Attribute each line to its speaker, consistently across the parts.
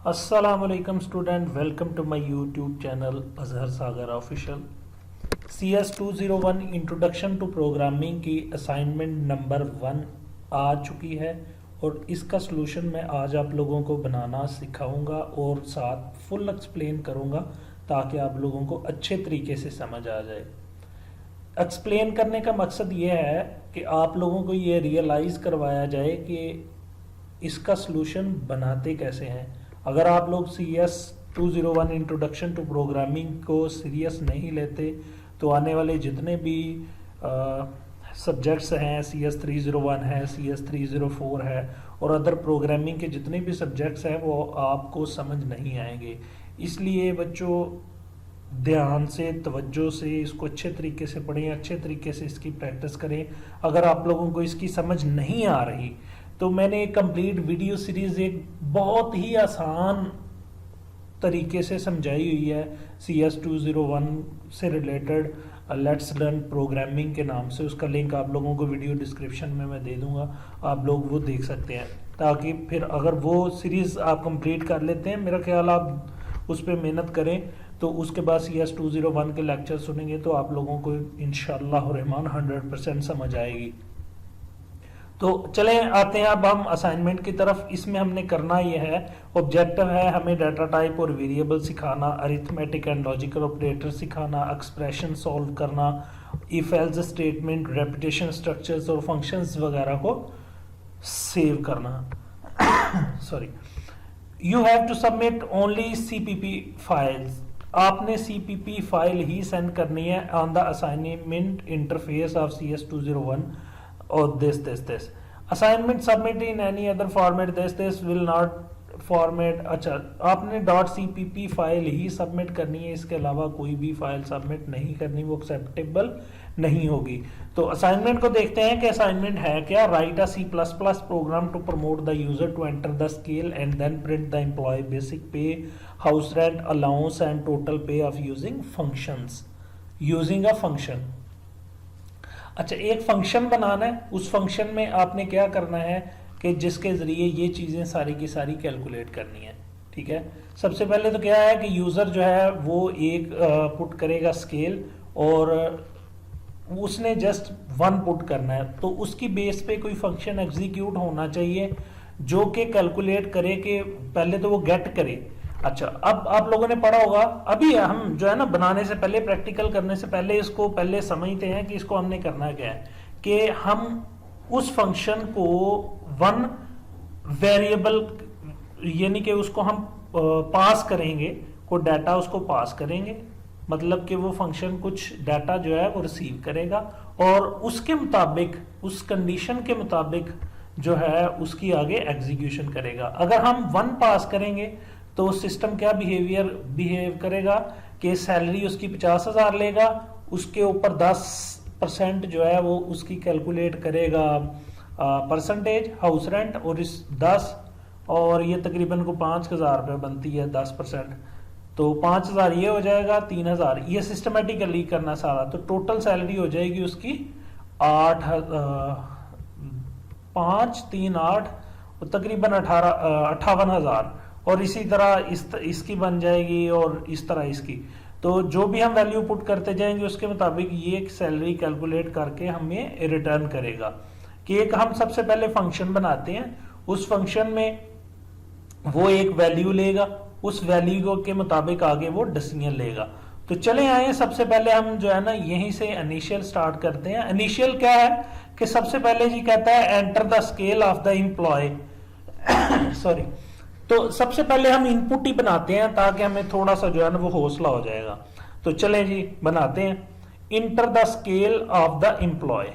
Speaker 1: अस्सलामुअलैकुम student, welcome to my YouTube channel Azhar Sagar official. CS 201 introduction to programming की assignment number 1 आ चुकी है और इसका सलूशन मैं आज आप लोगों को बनाना सिखाऊंगा और साथ फुल एक्सप्लेन करूंगा ताकि आप लोगों को अच्छे तरीके से समझ आ जाए। एक्सप्लेन करने का मकसद ये है कि आप लोगों को ये रियलाइज़ करवाया जाए कि इसका सलूशन बनाते कैसे हैं। अगर आप लोग CS 201 इंट्रोडक्शन टू प्रोग्रामिंग को सीरियस नहीं लेते तो आने वाले जितने भी सब्जेक्ट्स हैं, CS 301 है, CS 304 है और अदर प्रोग्रामिंग के जितने भी सब्जेक्ट्स हैं वो आपको समझ नहीं आएंगे। इसलिए बच्चों ध्यान से, तवज्जो से इसको अच्छे तरीके से पढ़ें, अच्छे तरीके से इसकी प्रैक्टिस करें। अगर आप लोगों को इसकी समझ नहीं आ रही तो मैंने एक कंप्लीट वीडियो सीरीज एक बहुत ही आसान तरीके से समझाई हुई है CS 201 से रिलेटेड, लेट्स लर्न प्रोग्रामिंग के नाम से। उसका लिंक आप लोगों को वीडियो डिस्क्रिप्शन में मैं दे दूंगा, आप लोग वो देख सकते हैं ताकि फिर अगर वो सीरीज आप कंप्लीट कर लेते हैं, मेरा ख्याल आप उस पर मेहनत करें तो उसके बाद CS 201 के लेक्चर सुनेंगे तो आप लोगों को इंशाअल्लाह रहमान 100% समझ आएगी। तो चलें आते हैं अब हम असाइनमेंट की तरफ। इसमें हमने करना यह है, ऑब्जेक्टिव है हमें डाटा टाइप और वेरिएबल सिखाना, अरिथमेटिक एंड लॉजिकल ऑपरेटर सिखाना, एक्सप्रेशन सॉल्व करना, if else statement, repetition structures और फंक्शंस वगैरह को सेव करना। Sorry, you have to submit only CPP files. आपने CPP फाइल ही सेंड करनी है on the assignment interface of CS 201 और this assignment submit in any other format this will not format। अच्छा, आपने .cpp फाइल ही submit करनी है, इसके अलावा कोई भी फाइल सबमिट नहीं करनी, वो एक्सेप्टेबल नहीं होगी। तो असाइनमेंट को देखते हैं कि असाइनमेंट है क्या। Write a C++ program to promote the user to enter the scale and then print the employ basic pay, house rent, allowance and total pay of using functions, using a function. अच्छा, एक function बनाना है, उस function में आपने क्या करना है कि जिसके जरिए ये चीजें सारी की सारी कैलकुलेट करनी है। ठीक है, सबसे पहले तो क्या है कि यूजर जो है वो एक पुट करेगा स्केल और उसने जस्ट 1 पुट करना है, तो उसकी बेस पे कोई फंक्शन एग्जीक्यूट होना चाहिए जो कि कैलकुलेट करे कि पहले तो वो गेट करे। अच्छा, अब आप लोगों ने पढ़ा होगा, अभी हम जो है ना बनाने से पहले, प्रैक्टिकल करने से पहले इसको पहले समझते हैं कि इसको हमने करना क्या है कि हम उस फंक्शन को 1 वेरिएबल यानी कि उसको हम पास करेंगे, कोई डाटा उसको पास करेंगे, मतलब कि वो फंक्शन कुछ डाटा जो है वो रिसीव करेगा और उसके मुताबिक, उस कंडीशन के मुताबिक जो है उसकी आगे एग्जीक्यूशन करेगा। अगर हम 1 पास करेंगे तो सिस्टम क्या बिहेव करेगा कि सैलरी उसकी 50,000 लेगा, उसके ऊपर 10% जो है वो उसकी कैलकुलेट करेगा परसेंटेज हाउस रेंट और इस 10 और ये तकरीबन को 5,000 रुपये बनती है 10%, तो 5,000 ये हो जाएगा, 3,000 ये सिस्टमेटिकली करना सारा, तो टोटल सैलरी हो जाएगी उसकी 5 3 8 तकरीबन 58,000 और इसी तरह इसकी बन जाएगी और इस तरह इसकी। तो जो भी हम वैल्यू पुट करते जाएंगे उसके मुताबिक ये सैलरी कैलकुलेट करके हमें रिटर्न करेगा। कि एक हम सबसे पहले फंक्शन बनाते हैं, उस फंक्शन में वो एक वैल्यू लेगा, उस वैल्यू के मुताबिक आगे वो डिसीजन लेगा। तो चले आए, सबसे पहले हम जो है ना यहीं से इनिशियल स्टार्ट करते हैं। इनिशियल क्या है कि सबसे पहले जी कहता है enter the scale of the employ. Sorry, तो सबसे पहले हम इनपुट ही बनाते हैं ताकि हमें थोड़ा सा जो है ना वो हौसला हो जाएगा। तो चलें जी बनाते हैं, enter the scale of the employ.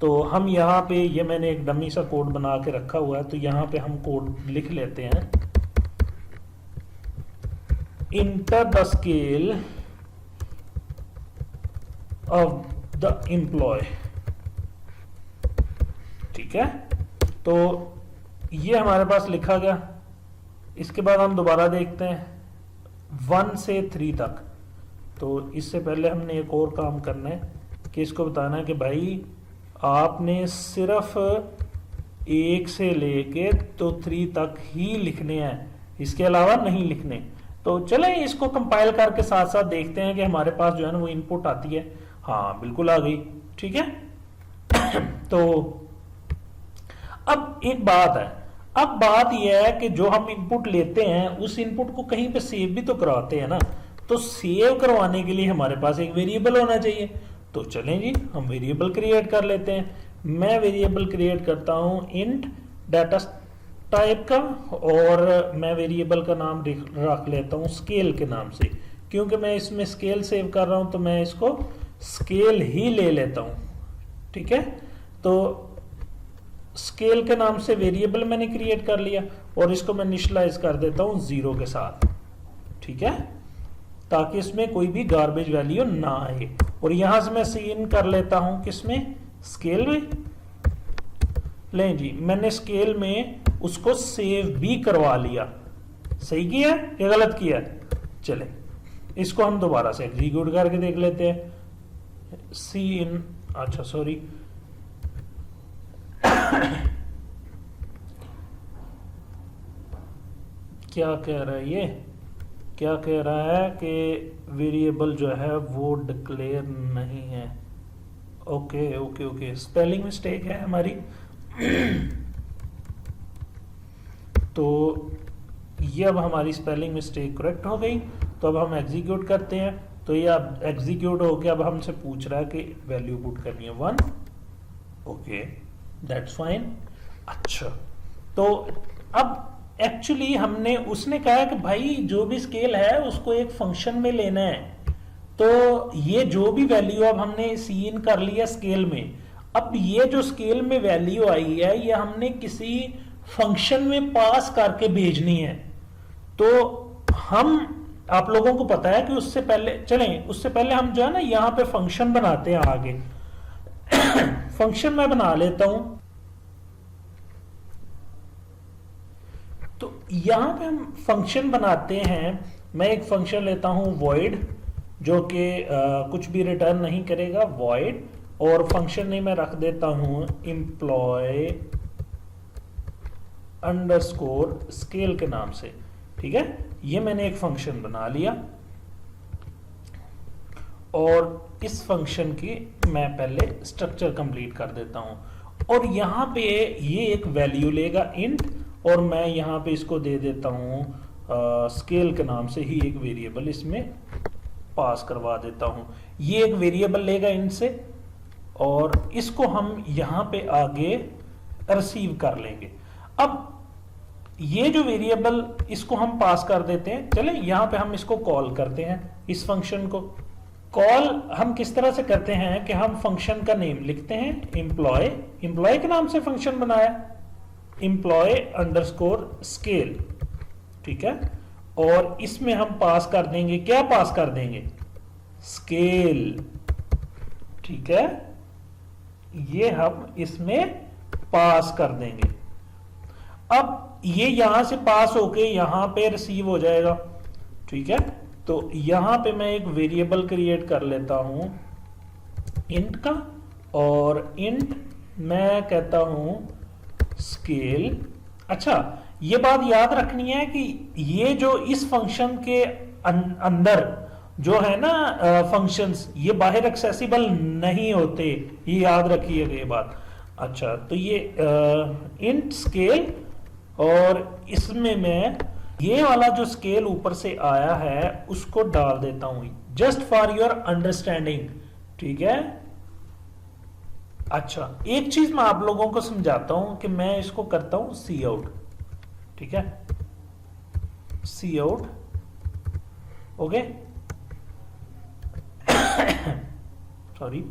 Speaker 1: तो हम यहाँ पे, ये मैंने एक डमी सा कोड बना के रखा हुआ है, तो यहाँ पे हम कोड लिख लेते हैं, enter the scale of the employ. ठीक है, तो ये हमारे पास लिखा गया। इसके बाद हम दोबारा देखते हैं 1 से 3 तक। तो इससे पहले हमने एक और काम करना है कि इसको बताना है कि भाई आपने सिर्फ 1 से लेके तो 3 तक ही लिखने हैं, इसके अलावा नहीं लिखने। तो चलें इसको कंपाइल करके साथ साथ देखते हैं कि हमारे पास जो है ना वो इनपुट आती है। हाँ बिल्कुल आ गई, ठीक है। तो अब एक बात है, अब बात यह है कि जो हम इनपुट लेते हैं उस इनपुट को कहीं पे सेव भी तो करवाते हैं ना। तो सेव करवाने के लिए हमारे पास एक वेरिएबल होना चाहिए। तो चलें जी हम वेरिएबल क्रिएट कर लेते हैं। मैं वेरिएबल क्रिएट करता हूं इंट डाटा टाइप का, और मैं वेरिएबल का नाम रख लेता हूं स्केल के नाम से, क्योंकि मैं इसमें स्केल सेव कर रहा हूं तो मैं इसको स्केल ही ले लेता हूं, ठीक है। तो स्केल के नाम से वेरिएबल मैंने क्रिएट कर लिया और इसको मैं इनिशियलाइज कर देता हूं 0 के साथ, ठीक है, ताकि इसमें कोई भी गार्बेज वैल्यू ना आए। और यहां से मैं सीन कर लेता हूं किसमें, स्केल में। लें जी मैंने स्केल में उसको सेव भी करवा लिया। सही किया या गलत किया? चले इसको हम दोबारा से एग्जीक्यूट करके देख लेते हैं। सी इन, अच्छा सॉरी, क्या कह रहा है ये, क्या कह रहा है कि वेरिएबल जो है वो डिक्लेयर नहीं है। Okay okay okay, spelling mistake है हमारी। तो ये अब हमारी स्पेलिंग मिस्टेक करेक्ट हो गई। तो अब हम एग्जीक्यूट करते हैं। तो ये अब एग्जीक्यूट होके अब हमसे पूछ रहा है कि वैल्यू पुट करनी है 1। Okay that's fine. अच्छा तो अब एक्चुअली हमने, उसने कहा कि भाई जो भी स्केल है उसको एक फंक्शन में लेना है। तो ये जो भी वैल्यू अब हमने सी इन कर लिया स्केल में, अब ये जो स्केल में वैल्यू आई है ये हमने किसी फंक्शन में पास करके भेजनी है। तो हम, आप लोगों को पता है कि उससे पहले, चलें उससे पहले हम जो है ना यहां पे फंक्शन बनाते हैं आगे। फंक्शन मैं बना लेता हूं। तो यहां पे हम फंक्शन बनाते हैं। मैं एक फंक्शन लेता हूं void, जो कि कुछ भी रिटर्न नहीं करेगा, void, और फंक्शन नेम मैं रख देता हूं एम्प्लॉय अंडरस्कोर स्केल के नाम से, ठीक है। ये मैंने एक फंक्शन बना लिया और इस फंक्शन की मैं पहले स्ट्रक्चर कंप्लीट कर देता हूं। और यहां पे ये एक वैल्यू लेगा इंट, और मैं यहां पे इसको दे देता हूं स्केल के नाम से ही एक वेरिएबल इसमें पास करवा देता हूं। ये एक वेरिएबल लेगा इंट से, और इसको हम यहां पे आगे रिसीव कर लेंगे। अब ये जो वेरिएबल, इसको हम पास कर देते हैं। चले यहां पे हम इसको कॉल करते हैं। इस फंक्शन को कॉल हम किस तरह से करते हैं कि हम फंक्शन का नेम लिखते हैं एम्प्लॉय, एम्प्लॉय के नाम से फंक्शन बनाया एम्प्लॉय अंडरस्कोर स्केल, ठीक है। और इसमें हम पास कर देंगे, क्या पास कर देंगे, स्केल, ठीक है। ये हम इसमें पास कर देंगे। अब ये यहां से पास होके यहां पे रिसीव हो जाएगा, ठीक है। तो यहां पे मैं एक वेरिएबल क्रिएट कर लेता हूं इंट का, और इंट मैं कहता हूं स्केल। अच्छा ये बात याद रखनी है कि ये जो इस फंक्शन के अंदर जो है ना फंक्शंस, ये बाहर एक्सेसिबल नहीं होते, ये याद रखिएगा ये बात। अच्छा तो ये इंट स्केल, और इसमें मैं ये वाला जो स्केल ऊपर से आया है उसको डाल देता हूं, जस्ट फॉर योर अंडरस्टैंडिंग, ठीक है। अच्छा एक चीज मैं आप लोगों को समझाता हूं कि मैं इसको करता हूं सी आउट, ठीक है, सी आउट, ओके। सॉरी,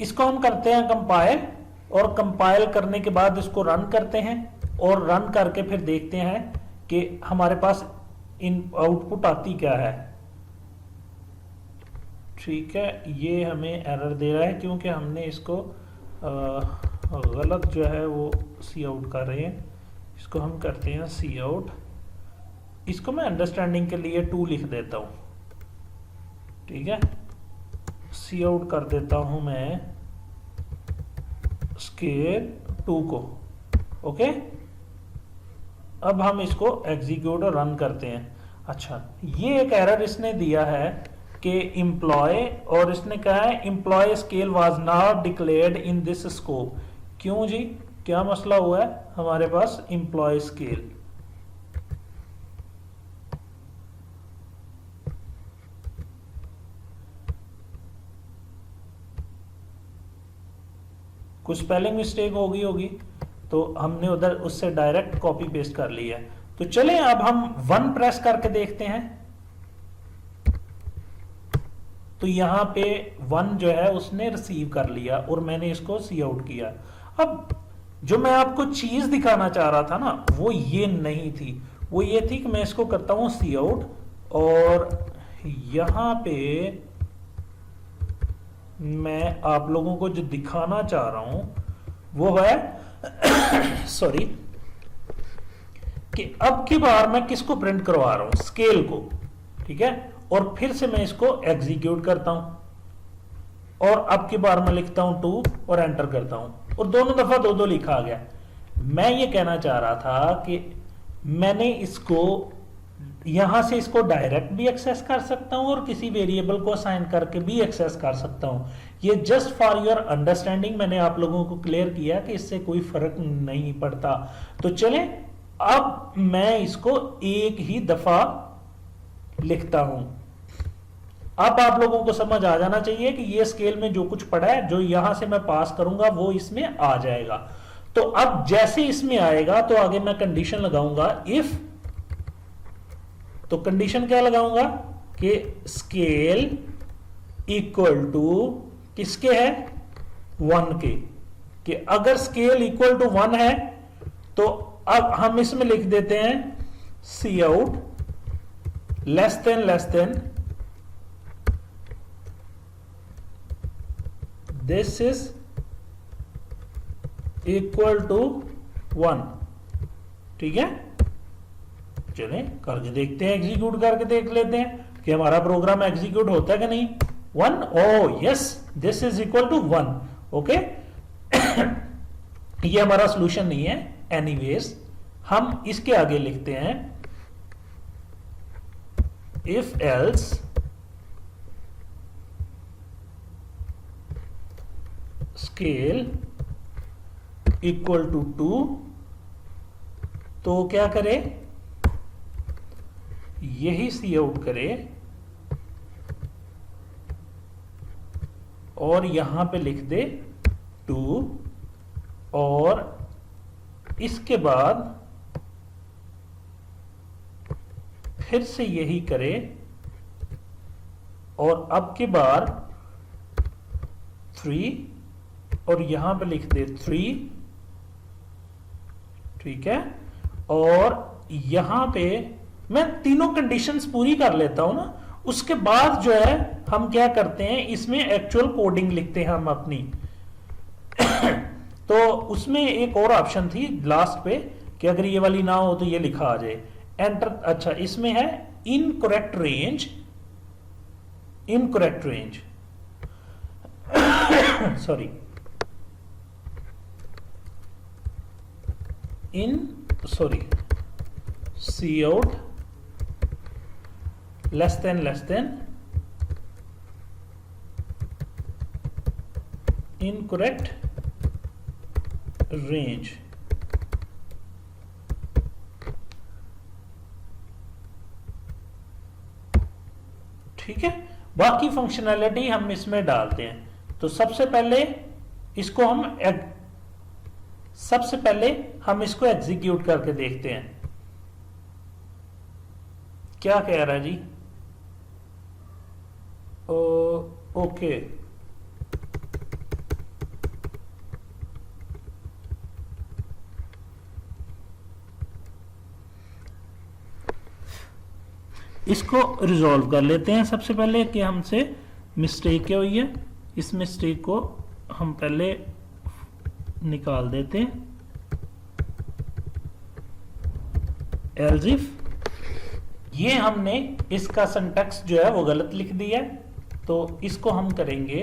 Speaker 1: इसको हम करते हैं कंपाइल, और कंपाइल करने के बाद इसको रन करते हैं, और रन करके फिर देखते हैं कि हमारे पास इन आउटपुट आती क्या है, ठीक है। ये हमें एरर दे रहा है क्योंकि हमने इसको गलत जो है वो सी आउट कर रहे हैं। इसको हम करते हैं सी आउट, इसको मैं अंडरस्टैंडिंग के लिए 2 लिख देता हूं, ठीक है। सी आउट कर देता हूं मैं स्केल 2 को, ओके। अब हम इसको एग्जीक्यूट और रन करते हैं। अच्छा, ये एक एरर इसने दिया है कि एम्प्लॉय, और इसने कहा है employ scale was not declared in this scope. क्यों जी, क्या मसला हुआ है हमारे पास एम्प्लॉय स्केल? कुछ स्पेलिंग मिस्टेक हो गई होगी, तो हमने उधर उससे डायरेक्ट कॉपी पेस्ट कर लिया है। तो चलें अब हम 1 प्रेस करके देखते हैं। तो यहां पे 1 जो है उसने रिसीव कर लिया और मैंने इसको सी आउट किया। अब जो मैं आपको चीज दिखाना चाह रहा था ना, वो ये नहीं थी, वो ये थी कि मैं इसको करता हूं सी आउट, और यहां पे मैं आप लोगों को जो दिखाना चाह रहा हूं वो है सॉरी, कि अब की बार मैं किसको प्रिंट करवा रहा हूं, स्केल को, ठीक है। और फिर से मैं इसको एग्जीक्यूट करता हूं और अब की बार मैं लिखता हूं 2 और एंटर करता हूं, और दोनों दफा 2-2 लिखा आ गया। मैं ये कहना चाह रहा था कि मैंने इसको यहां से इसको डायरेक्ट भी एक्सेस कर सकता हूं और किसी वेरिएबल को असाइन करके भी एक्सेस कर सकता हूं। ये जस्ट फॉर योर अंडरस्टैंडिंग मैंने आप लोगों को क्लियर किया कि इससे कोई फर्क नहीं पड़ता। तो चले अब मैं इसको एक ही दफा लिखता हूं। अब आप लोगों को समझ आ जाना चाहिए कि ये स्केल में जो कुछ पड़ा है, जो यहां से मैं पास करूंगा वो इसमें आ जाएगा। तो अब जैसे इसमें आएगा तो आगे मैं कंडीशन लगाऊंगा इफ, तो कंडीशन क्या लगाऊंगा कि स्केल इक्वल टू किसके है, 1 के, कि अगर स्केल इक्वल टू 1 है तो अब हम इसमें लिख देते हैं C out less than this is equal to 1, ठीक है। चलें करके देखते हैं, एग्जीक्यूट करके देख लेते हैं कि हमारा प्रोग्राम एग्जीक्यूट होता है कि नहीं। 1, oh yes, this is equal to 1, okay. ये हमारा सॉल्यूशन नहीं है, एनीवेज हम इसके आगे लिखते हैं if else scale equal to 2, तो क्या करे, यही सी आउट करे और यहां पे लिख दे 2, और इसके बाद फिर से यही करे और अब की बार 3 और यहां पे लिख दे 3, ठीक है। और यहां पे मैं तीनों कंडीशंस पूरी कर लेता हूं ना, उसके बाद जो है हम क्या करते हैं, इसमें एक्चुअल कोडिंग लिखते हैं हम अपनी। तो उसमें एक और ऑप्शन थी लास्ट पे कि अगर ये वाली ना हो तो ये लिखा आ जाए एंटर। अच्छा, इसमें है incorrect range sorry, C out less than incorrect range, ठीक है। बाकी फंक्शनैलिटी हम इसमें डालते हैं। तो सबसे पहले हम इसको एग्जीक्यूट करके देखते हैं क्या कह रहा है जी। ओके, इसको रिजॉल्व कर लेते हैं। सबसे पहले कि हमसे मिस्टेक क्या हुई है, इस मिस्टेक को हम पहले निकाल देते हैं। एल्स इफ, ये हमने इसका सिंटैक्स जो है वो गलत लिख दिया है, तो इसको हम करेंगे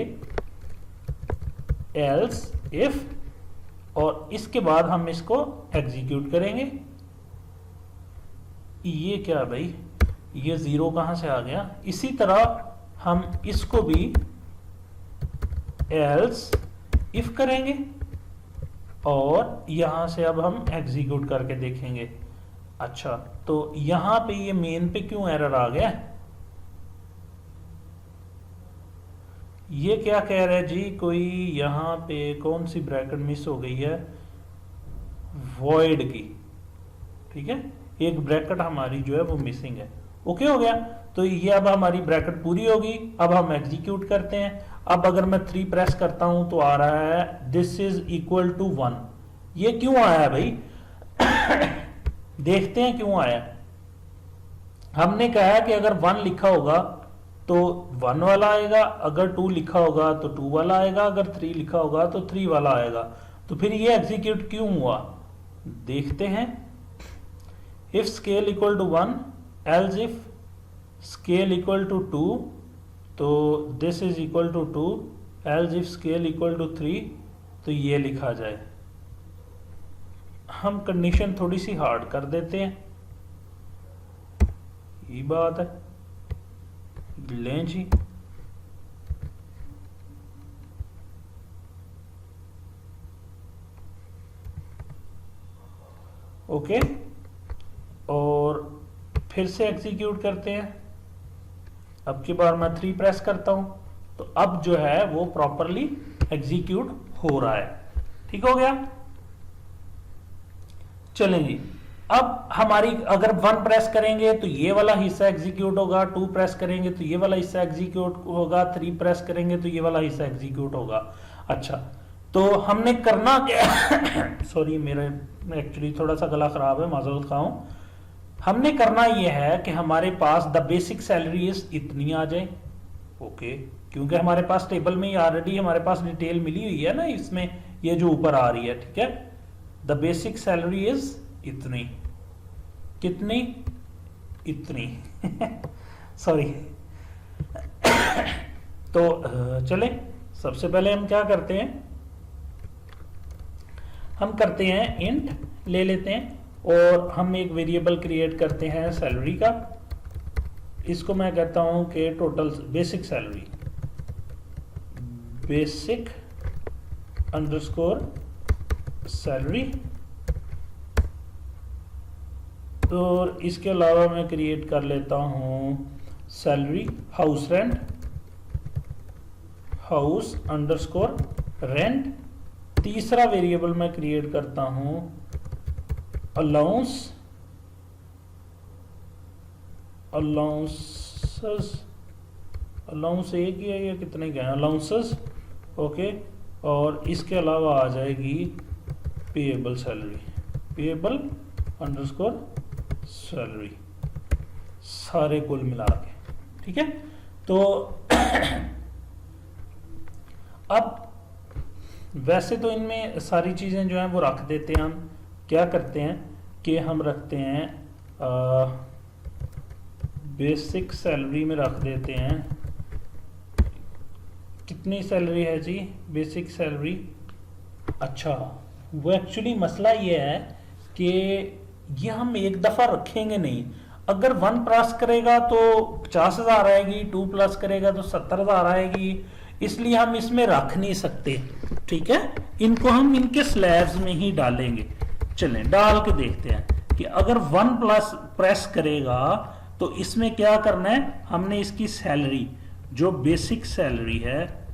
Speaker 1: एल्स इफ, और इसके बाद हम इसको एग्जीक्यूट करेंगे। ये क्या भाई, ये 0 कहां से आ गया। इसी तरह हम इसको भी एल्स इफ करेंगे और यहां से अब हम एग्जीक्यूट करके देखेंगे। अच्छा, तो यहां पे ये मेन पे क्यों एरर आ गया, ये क्या कह रहा है जी, कोई यहां पे कौन सी ब्रैकेट मिस हो गई है, वॉइड की, ठीक है, एक ब्रैकेट हमारी जो है वो मिसिंग है। ओके हो गया, तो ये अब हमारी ब्रैकेट पूरी होगी। अब हम एग्जीक्यूट करते हैं। अब अगर मैं 3 प्रेस करता हूं तो आ रहा है दिस इज इक्वल टू 1। ये क्यों आया है भाई देखते हैं क्यों आया। हमने कहा कि अगर 1 लिखा होगा तो 1 वाला आएगा, अगर 2 लिखा होगा तो 2 वाला आएगा, अगर 3 लिखा होगा तो 3 वाला आएगा। तो फिर ये एग्जीक्यूट क्यों हुआ देखते हैं। If scale equal to 1 else if scale equal to 2 तो this is equal to 2 else if scale equal to 3 तो ये लिखा जाए। हम कंडीशन थोड़ी सी हार्ड कर देते हैं, ये बात है, लें जी। ओके, और फिर से एग्जीक्यूट करते हैं। अब की बार मैं 3 प्रेस करता हूं तो अब जो है वो प्रॉपरली एग्जीक्यूट हो रहा है। ठीक हो गया, चलें जी। अब हमारी अगर 1 प्रेस करेंगे तो ये वाला हिस्सा एग्जीक्यूट होगा, 2 प्रेस करेंगे तो ये वाला हिस्सा एग्जीक्यूट होगा, 3 प्रेस करेंगे तो ये वाला हिस्सा एग्जीक्यूट होगा। अच्छा, तो हमने करना क्या सॉरी, मेरा एक्चुअली थोड़ा सा गला खराब है, माजरत खाऊं। हमने करना यह है कि हमारे पास द बेसिक सैलरी इज इतनी आ जाए। ओके, क्योंकि हमारे पास टेबल में ऑलरेडी हमारे पास डिटेल मिली हुई है ना, इसमें ये जो ऊपर आ रही है, ठीक है। द बेसिक सैलरी इज इतनी, कितनी, इतनी सॉरी तो चले, सबसे पहले हम क्या करते हैं, हम करते हैं इंट ले लेते हैं और हम एक वेरिएबल क्रिएट करते हैं सैलरी का। इसको मैं कहता हूं कि total basic salary, basic underscore salary. और इसके अलावा मैं क्रिएट कर लेता हूं salary house rent, house underscore rent. तीसरा वेरिएबल मैं क्रिएट करता हूं अलाउंस, अलाउंसेस, अलाउंस एक ही है या कितने क्या है, अलाउंसेस। ओके, और इसके अलावा आ जाएगी payable salary, payable underscore salary, सारे कुल मिला के, ठीक है। तो अब वैसे तो इनमें सारी चीजें जो हैं वो रख देते हैं। हम क्या करते हैं कि हम रखते हैं बेसिक सैलरी में रख देते हैं, कितनी सैलरी है जी बेसिक सैलरी। अच्छा, वो एक्चुअली मसला ये है कि ये हम एक दफा रखेंगे नहीं। अगर 1 प्लस करेगा तो 50,000 आएगी, 2 प्लस करेगा तो 70,000 आएगी, इसलिए हम इसमें रख नहीं सकते, ठीक है। इनको हम इनके स्लैब्स में ही डालेंगे। चलें डाल के देखते हैं कि अगर 1 प्लस प्रेस करेगा तो इसमें क्या करना है। हमने इसकी सैलरी जो बेसिक सैलरी है,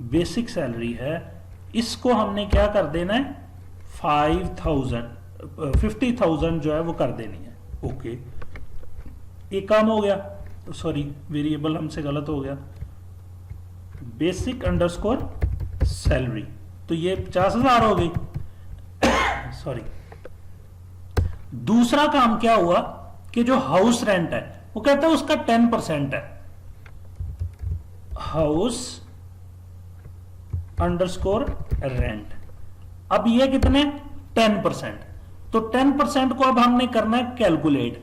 Speaker 1: बेसिक सैलरी है, इसको हमने क्या कर देना है 50,000 जो है वो कर देनी है। ओके, एक काम हो गया, सॉरी वेरिएबल हमसे गलत हो गया, बेसिक अंडरस्कोर सैलरी, तो ये 50,000 हो गई सॉरी। दूसरा काम क्या हुआ कि जो हाउस रेंट है वो कहता है उसका 10% है, हाउस अंडरस्कोर रेंट। अब ये कितने 10%, तो 10% को अब हमने करना है कैलकुलेट।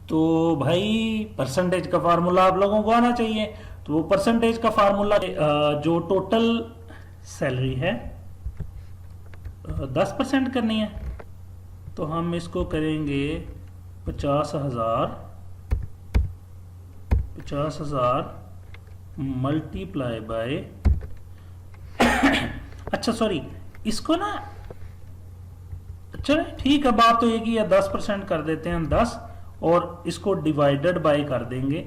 Speaker 1: तो भाई परसेंटेज का फार्मूला आप लोगों को आना चाहिए, तो वो परसेंटेज का फार्मूला जो टोटल सैलरी है 10% करनी है, तो हम इसको करेंगे 50,000 मल्टीप्लाई बाय अच्छा सॉरी, इसको ना चले ठीक है, बात तो एक ही है, 10% कर देते हैं 10, और इसको डिवाइडेड बाय कर देंगे,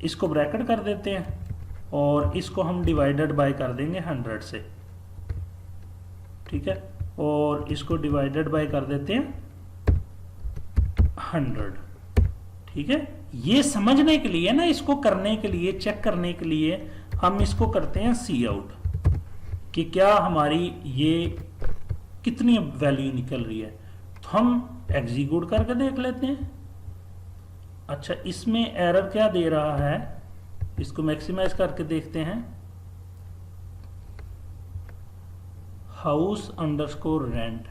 Speaker 1: इसको ब्रैकेट कर देते हैं और इसको हम डिवाइडेड बाय कर देंगे 100 से, ठीक है, और इसको डिवाइडेड बाय कर देते हैं 100, ठीक है। ये समझने के लिए ना, इसको करने के लिए, चेक करने के लिए हम इसको करते हैं सी आउट कि क्या हमारी ये कितनी वैल्यू निकल रही है। तो हम एग्जीक्यूट करके देख लेते हैं। अच्छा, इसमें एरर क्या दे रहा है, इसको मैक्सिमाइज करके देखते हैं। House underscore rent,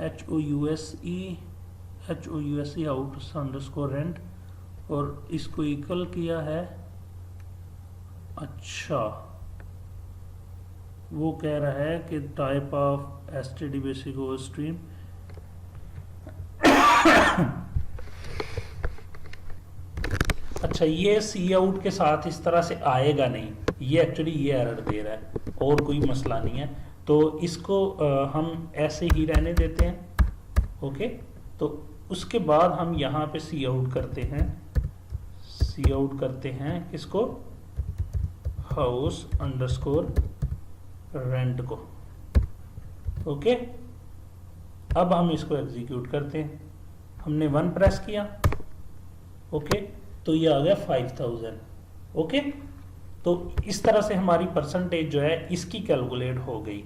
Speaker 1: HOUSE house underscore rent, और इसको इक्वल किया है, अच्छा वो कह रहा है कि type of STD basic over stream, अच्छा ये सी आउट के साथ इस तरह से आएगा नहीं, ये एक्चुअली ये एरर दे रहा है, और कोई मसला नहीं है। तो इसको हम ऐसे ही रहने देते हैं, ओके। तो उसके बाद हम यहाँ पे सी आउट करते हैं, सी आउट करते हैं किसको, हाउस अंडरस्कोर रेंट को, ओके। अब हम इसको एग्जीक्यूट करते हैं, हमने 1 प्रेस किया, ओके, तो ये आ गया 5000, ओके। तो इस तरह से हमारी परसेंटेज जो है इसकी कैलकुलेट हो गई।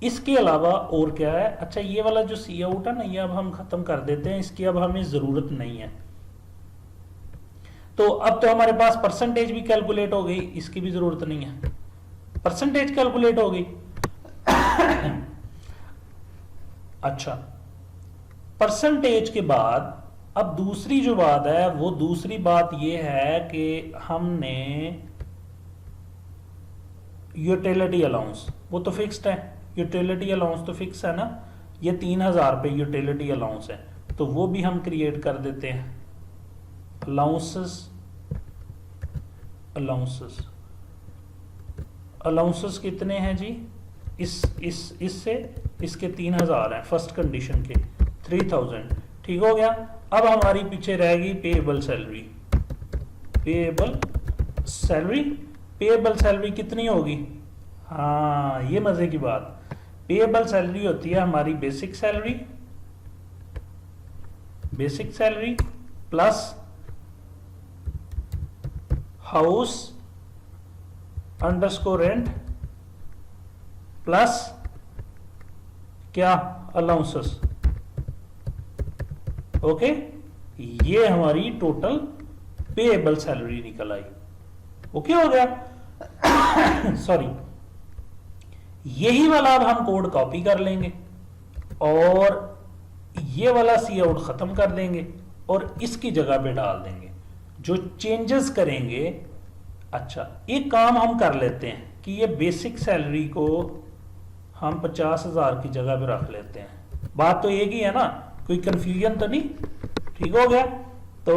Speaker 1: इसके अलावा और क्या है, अच्छा ये वाला जो सी आउट है ना, ये अब हम खत्म कर देते हैं, इसकी अब हमें जरूरत नहीं है। तो अब तो हमारे पास परसेंटेज भी कैलकुलेट हो गई, इसकी भी जरूरत नहीं है, परसेंटेज कैलकुलेट हो गई। अच्छा, परसेंटेज के बाद अब दूसरी जो बात है, वो दूसरी बात ये है कि हमने यूटिलिटी अलाउंस, वो तो फिक्स्ड है, यूटिलिटी अलाउंस तो फिक्स है ना, ये 3000 पे यूटिलिटी अलाउंस है, तो वो भी हम क्रिएट कर देते हैं। अलाउंसेस, अलाउंसेस, अलाउंसेस कितने हैं जी, इससे इसके 3000 है, फर्स्ट कंडीशन के 3000, ठीक हो गया। अब हमारी पीछे रहेगी payable salary, payable salary, payable salary कितनी होगी, हाँ ये मजे की बात, पेएबल सैलरी होती है हमारी basic salary, basic salary plus house underscore rent plus क्या, अलाउंसेस, ओके। ये हमारी टोटल पेएबल सैलरी निकल आई, ओके हो गया। सॉरी, यही वाला अब हम कोड कॉपी कर लेंगे और ये वाला सी आउट खत्म कर देंगे और इसकी जगह पे डाल देंगे जो चेंजेस करेंगे। अच्छा, एक काम हम कर लेते हैं कि ये बेसिक सैलरी को हम 50,000 की जगह पे रख लेते हैं, बात तो एक ही है ना, कोई कंफ्यूजन तो नहीं, ठीक हो गया। तो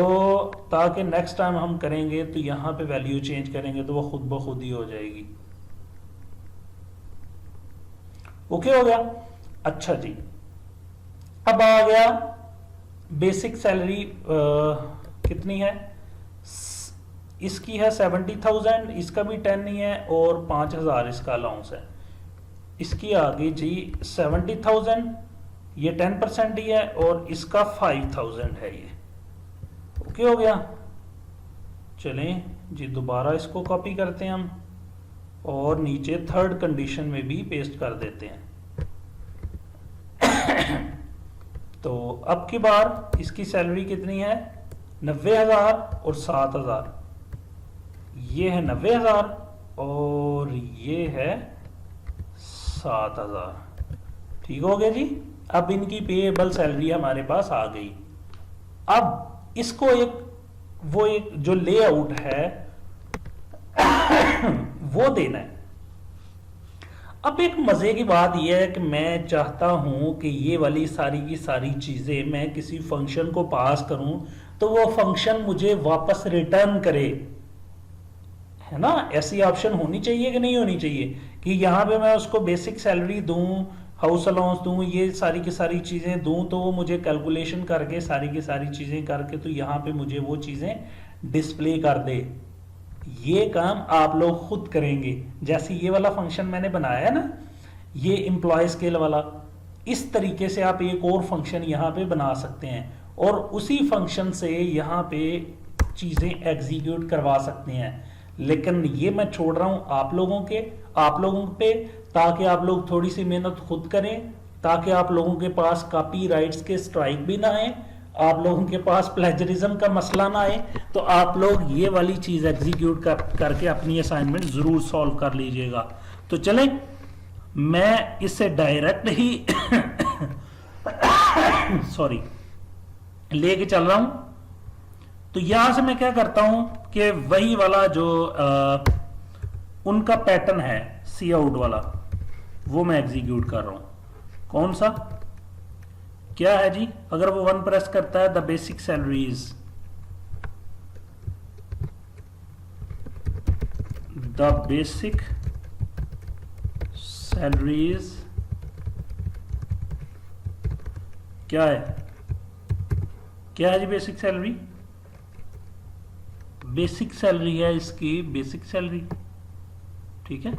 Speaker 1: ताकि नेक्स्ट टाइम हम करेंगे तो यहां पे वैल्यू चेंज करेंगे तो वो खुद ब खुद ही हो जाएगी, ओके हो गया। अच्छा जी, अब आ गया बेसिक सैलरी कितनी है, इसकी है 70,000, इसका भी 10 ही है और 5,000 इसका अलाउंस है। इसकी आ गई जी 70,000, ये 10% ही है और इसका 5,000 है ये, ओके हो गया। चलें जी, दोबारा इसको कॉपी करते हैं हम और नीचे थर्ड कंडीशन में भी पेस्ट कर देते हैं। तो अब की बार इसकी सैलरी कितनी है, 90,000 और 7,000, ये है 90,000 और ये है 7,000, ठीक हो गया जी। अब इनकी पेएबल सैलरी हमारे पास आ गई। अब इसको एक जो लेआउट है वो देना है। अब एक मजे की बात यह है कि मैं चाहता हूं कि ये वाली सारी की सारी चीजें मैं किसी फंक्शन को पास करूं तो वो फंक्शन मुझे वापस रिटर्न करे, है ना। ऐसी ऑप्शन होनी चाहिए कि नहीं होनी चाहिए कि यहाँ पे मैं उसको बेसिक सैलरी दूं, हाउस अलाउंस दूं, ये सारी की सारी चीजें दूं, तो वो मुझे कैलकुलेशन करके सारी की सारी चीजें करके तो यहाँ पे मुझे वो चीजें डिस्प्ले कर दे। ये काम आप लोग खुद करेंगे। जैसे ये वाला फंक्शन मैंने बनाया है ना, ये एम्प्लॉय स्केल वाला, इस तरीके से आप एक और फंक्शन यहाँ पे बना सकते हैं और उसी फंक्शन से यहाँ पे चीजें एग्जीक्यूट करवा सकते हैं। लेकिन ये मैं छोड़ रहा हूं आप लोगों पे, ताकि आप लोग थोड़ी सी मेहनत खुद करें, ताकि आप लोगों के पास कॉपीराइट्स के स्ट्राइक भी ना आए, आप लोगों के पास प्लेजरिज्म का मसला ना आए। तो आप लोग ये वाली चीज एग्जीक्यूट करके अपनी असाइनमेंट जरूर सॉल्व कर लीजिएगा। तो चलें, मैं इससे डायरेक्ट ही सॉरी लेके चल रहा हूं। तो यहां से मैं क्या करता हूं कि वही वाला जो उनका पैटर्न है सी आउट वाला, वो मैं एग्जीक्यूट कर रहा हूं। कौन सा, क्या है जी? अगर वो 1 प्रेस करता है, the basic salaries, the basic salaries क्या है? क्या है जी बेसिक सैलरी? बेसिक सैलरी है इसकी बेसिक सैलरी, ठीक है।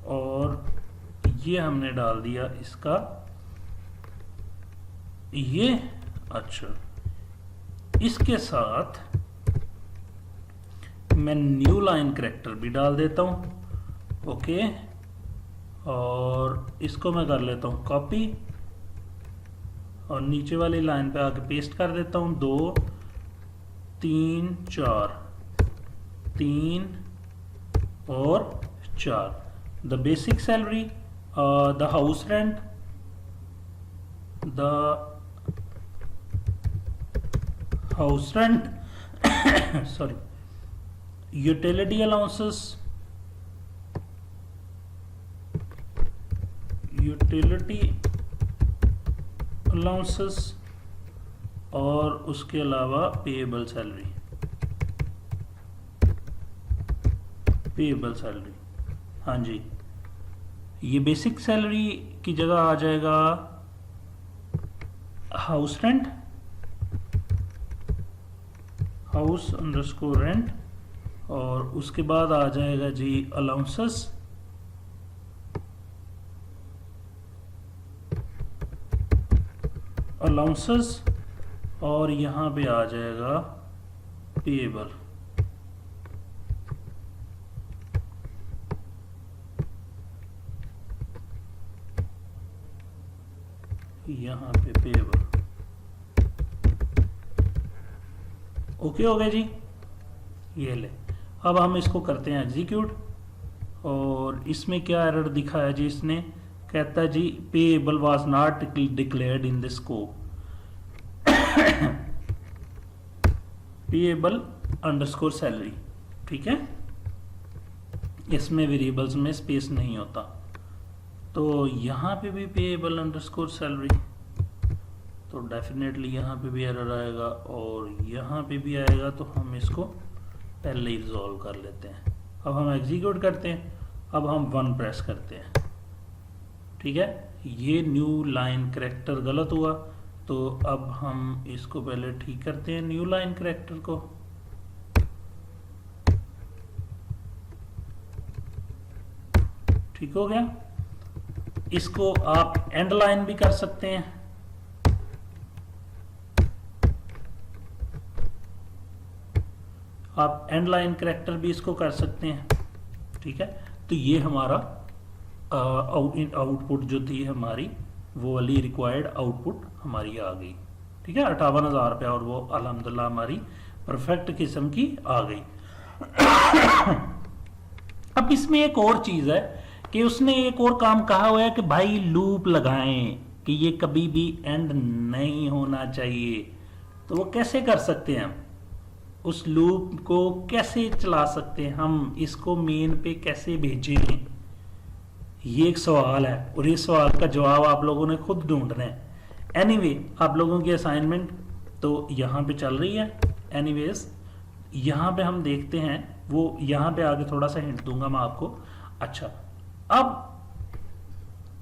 Speaker 1: और ये हमने डाल दिया इसका ये, अच्छा, इसके साथ मैं न्यू लाइन कैरेक्टर भी डाल देता हूं, ओके। और इसको मैं कर लेता हूं कॉपी और नीचे वाली लाइन पे आके पेस्ट कर देता हूं। 2 3 4, 3 और 4, the basic salary, the house rent, the house rent sorry, utility allowances, utility allowances, और उसके अलावा पेएबल सैलरी, पेएबल सैलरी, हाँ जी। ये बेसिक सैलरी की जगह आ जाएगा house rent, house underscore rent, और उसके बाद आ जाएगा जी अलाउंसेस, अलाउंसेस, और यहां पे आ जाएगा पेएबल। यहां पे पेएबल, ओके हो गया जी। ये ले, अब हम इसको करते हैं एग्जीक्यूट। और इसमें क्या एरर दिखा है जी? इसने कहता है जी payable was not declared in the scope, payable underscore salary, ठीक है। इसमें वेरिएबल्स में स्पेस नहीं होता, तो यहाँ पे भी पेएबल अंडरस्कोर सैलरी, तो डेफिनेटली यहाँ पे भी एरर आएगा और यहाँ पे भी आएगा। तो हम इसको पहले ही रिजॉल्व कर लेते हैं। अब हम एग्जीक्यूट करते हैं, अब हम 1 प्रेस करते हैं, ठीक है। ये न्यू लाइन कैरेक्टर गलत हुआ, तो अब हम इसको पहले ठीक करते हैं न्यू लाइन कैरेक्टर को। ठीक हो गया। इसको आप एंड लाइन भी कर सकते हैं, आप एंड लाइन कैरेक्टर भी इसको कर सकते हैं, ठीक है। तो ये हमारा आउटपुट जो थी हमारी, वो वाली रिक्वायर्ड आउटपुट हमारी आ गई, ठीक है। 58,000 रुपया, और वो अल्हम्दुलिल्लाह हमारी परफेक्ट किस्म की आ गई। अब इसमें एक और चीज है कि उसने एक और काम कहा हुआ है कि भाई लूप लगाएं, कि ये कभी भी एंड नहीं होना चाहिए। तो वो कैसे कर सकते हैं हम? उस लूप को कैसे चला सकते हैं, हम इसको मेन पे कैसे भेजें, ये एक सवाल है और इस सवाल का जवाब आप लोगों ने खुद ढूंढना है। एनीवे आप लोगों की असाइनमेंट तो यहाँ पे चल रही है। एनीवेज यहाँ पे हम देखते हैं, वो यहाँ पे आगे थोड़ा सा हिंट दूंगा मैं आपको। अच्छा, अब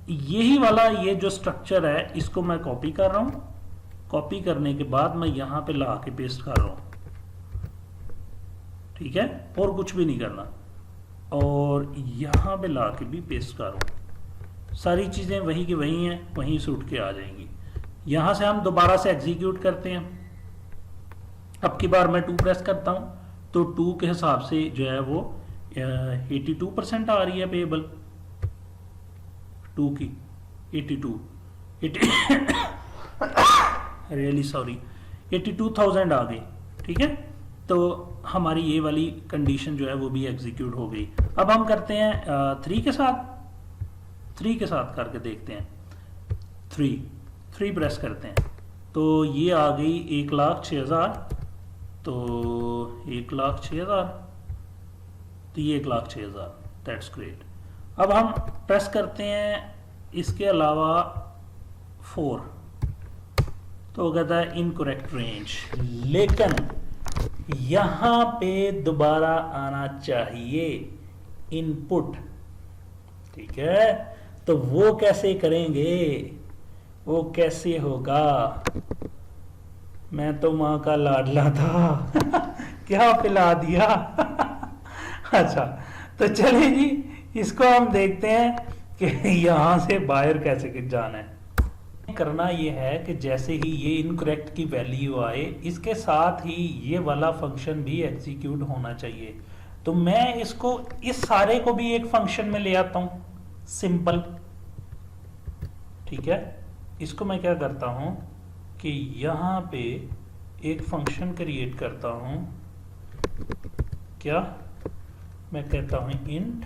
Speaker 1: यही वाला ये जो स्ट्रक्चर है इसको मैं कॉपी कर रहा हूँ। कॉपी करने के बाद मैं यहाँ पे ला के पेस्ट कर रहा हूँ, ठीक है, और कुछ भी नहीं करना, और यहाँ पे ला के भी पेस्ट कर रहा हूँ। सारी चीज़ें वही की वही हैं, वहीं से उठ के आ जाएंगी। यहाँ से हम दोबारा से एग्जीक्यूट करते हैं। अब की बार मैं 2 प्रेस करता हूँ तो 2 के हिसाब से जो है वो 82% आ रही है पेएबल, 2 की 82 रियली सॉरी 82,000 आ गई, ठीक है। तो हमारी ये वाली कंडीशन जो है वो भी एग्जीक्यूट हो गई। अब हम करते हैं 3 के साथ करके देखते हैं। 3 प्रेस करते हैं तो ये आ गई 1,06,000, तो 1,06,000, तो ये 1,06,000, दैट्स ग्रेट। अब हम प्रेस करते हैं इसके अलावा 4, तो कहता है इनकरेक्ट रेंज, लेकिन यहां पे दोबारा आना चाहिए इनपुट, ठीक है। तो वो कैसे करेंगे, वो कैसे होगा, मैं तो मां का लाडला था क्या पिला दिया अच्छा, तो चलिए जी इसको हम देखते हैं कि यहां से बाहर कैसे जाना है। करना ये है कि जैसे ही ये इनकरेक्ट की वैल्यू आए, इसके साथ ही ये वाला फंक्शन भी एग्जीक्यूट होना चाहिए। तो मैं इसको इस सारे को भी एक फंक्शन में ले आता हूं, सिंपल, ठीक है। इसको मैं क्या करता हूं कि यहां पे एक फंक्शन क्रिएट करता हूं, क्या मैं कहता हूं इंट,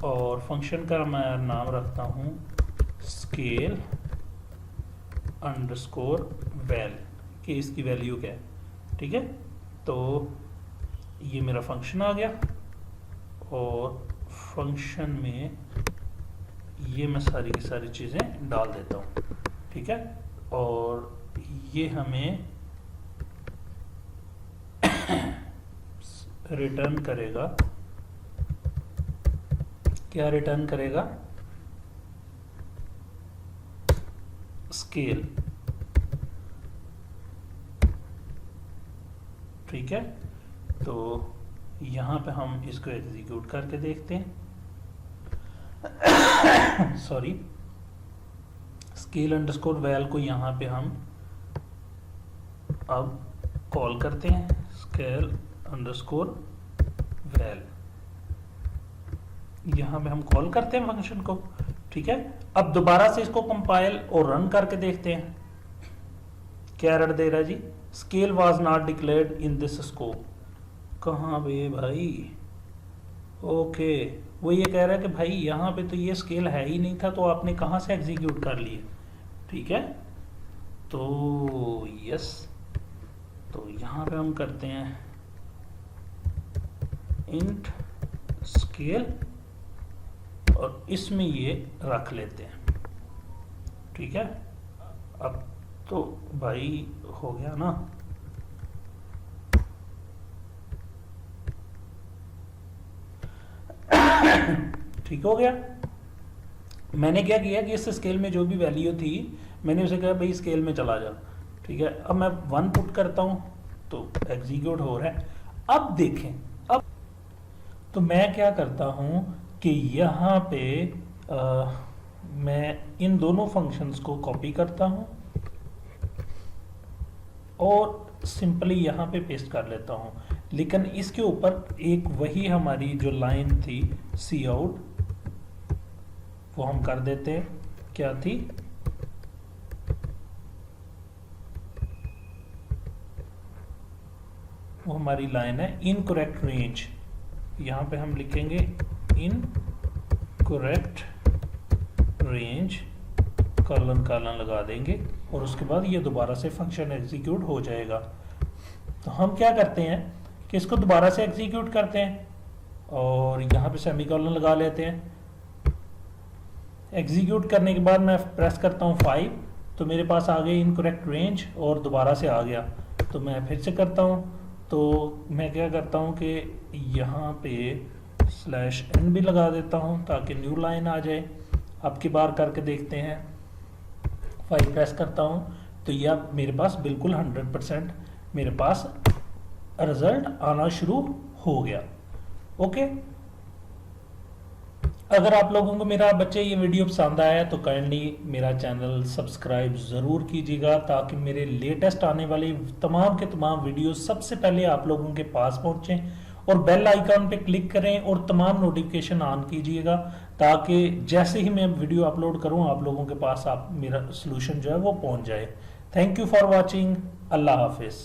Speaker 1: और फंक्शन का मैं नाम रखता हूं स्केल अंडरस्कोर वैल, कि इसकी वैल्यू क्या है, ठीक है। तो ये मेरा फंक्शन आ गया, और फंक्शन में ये मैं सारी की सारी चीज़ें डाल देता हूँ, ठीक है। और ये हमें रिटर्न करेगा, क्या रिटर्न करेगा, स्केल, ठीक है। तो यहां पे हम इसको एग्जीक्यूट करके देखते हैं सॉरी, स्केल अंडरस्कोर वैल को यहां पे हम अब कॉल करते हैं, स्केल अंडरस्कोर वैल, यहां पे हम कॉल करते हैं फंक्शन को, ठीक है। अब दोबारा से इसको कंपाइल और रन करके देखते हैं क्या एरर दे रहा है जी, scale was not declared in this scope. कहाँ बे भाई, ओके, वो ये कह रहा है कि भाई यहाँ पे तो ये स्केल है ही नहीं था, तो आपने कहाँ से एग्जीक्यूट कर लिए, ठीक है। तो यस, तो यहाँ पे हम करते हैं इंट स्केल, और इसमें ये रख लेते हैं, ठीक है। अब तो भाई हो गया ना, ठीक हो गया। मैंने क्या किया कि इस स्केल में जो भी वैल्यू थी मैंने उसे कहा भाई स्केल में चला जा, ठीक है। अब मैं 1 पुट करता हूं तो एग्जीक्यूट हो रहा है। अब देखें, अब तो मैं क्या करता हूं कि यहाँ पे मैं इन दोनों फंक्शंस को कॉपी करता हूं और सिंपली यहाँ पे पेस्ट कर लेता हूं, लेकिन इसके ऊपर एक वही हमारी जो लाइन थी सी आउट, वो हम कर देते हैं, क्या थी, वो हमारी लाइन है इनकरेक्ट रेंज। यहाँ पे हम लिखेंगे इनकरेक्ट रेंज, कॉलन कॉलन लगा देंगे, और उसके बाद ये दोबारा से फंक्शन एग्जीक्यूट हो जाएगा। तो हम क्या करते हैं कि इसको दोबारा से एग्जीक्यूट करते हैं और यहाँ पे सेमीकोलन लगा लेते हैं। एग्जीक्यूट करने के बाद मैं प्रेस करता हूँ 5, तो मेरे पास आ गई इनकरेक्ट रेंज और दोबारा से आ गया। तो मैं फिर से करता हूँ, तो मैं क्या करता हूँ कि यहाँ पे /n भी लगा देता हूँ ताकि न्यू लाइन आ जाए। अब की बार करके देखते हैं, 5 प्रेस करता हूँ तो ये अब मेरे पास बिल्कुल 100% मेरे पास रिजल्ट आना शुरू हो गया। ओके, अगर आप लोगों को मेरा बच्चे ये वीडियो पसंद आया तो काइंडली मेरा चैनल सब्सक्राइब ज़रूर कीजिएगा ताकि मेरे लेटेस्ट आने वाले तमाम के तमाम वीडियो सबसे पहले आप लोगों के पास पहुंचें, और बेल आइकन पे क्लिक करें और तमाम नोटिफिकेशन ऑन कीजिएगा ताकि जैसे ही मैं वीडियो अपलोड करूं आप लोगों के पास आप मेरा सोल्यूशन जो है वो पहुंच जाए। Thank you for watching. अल्लाह हाफिज़।